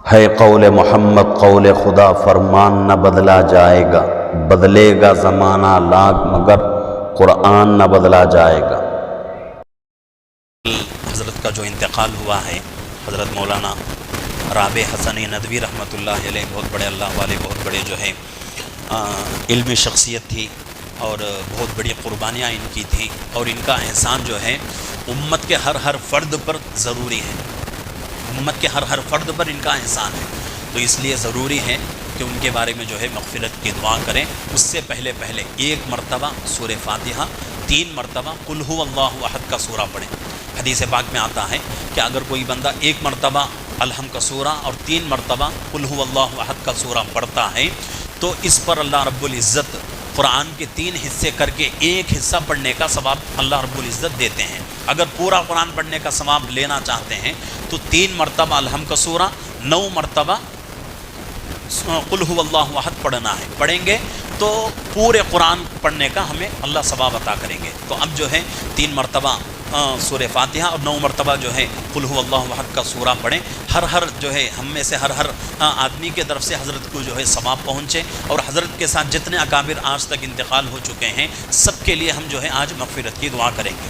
ہے قول محمد قول خدا فرمان نہ بدلا جائے گا، بدلے گا زمانہ لاکھ مگر قرآن نہ بدلا جائے گا۔ حضرت کا جو انتقال ہوا ہے، حضرت مولانا رابع حسنی ندوی رحمۃ اللہ علیہ، بہت بڑے اللہ والے، بہت بڑے جو ہے علمی شخصیت تھی اور بہت بڑی قربانیاں ان کی تھیں، اور ان کا احسان جو ہے امت کے ہر فرد پر ضروری ہے، امت کے ہر فرد پر ان کا احسان ہے، تو اس لیے ضروری ہے کہ ان کے بارے میں جو ہے مغفرت کی دعا کریں۔ اس سے پہلے ایک مرتبہ سورہ فاتحہ، 3 مرتبہ قل هو اللہ احد کا سورہ پڑھیں۔ حدیث پاک میں آتا ہے کہ اگر کوئی بندہ 1 مرتبہ الحمد کا سورہ اور 3 مرتبہ قل هو اللہ احد کا سورہ پڑھتا ہے تو اس پر اللہ رب العزت قرآن کے 3 حصے کر کے ایک حصہ پڑھنے کا ثواب اللہ رب العزت دیتے ہیں۔ اگر پورا قرآن پڑھنے کا ثواب لینا چاہتے ہیں تو 3 مرتبہ الحمد کا سورہ، 9 مرتبہ قل هو اللہ احد پڑھنا ہے، پڑھیں گے تو پورے قرآن پڑھنے کا ہمیں اللہ ثواب عطا کریں گے۔ تو اب جو ہے 3 مرتبہ سورہ فاتحہ اور 9 مرتبہ جو ہے قل هو اللہ احد کا سورہ پڑھیں۔ ہر جو ہے ہم میں سے ہر آدمی کے طرف سے حضرت کو جو ہے ثواب پہنچے، اور حضرت کے ساتھ جتنے اکابر آج تک انتقال ہو چکے ہیں سب کے لیے ہم جو ہے آج مغفرت کی دعا کریں گے۔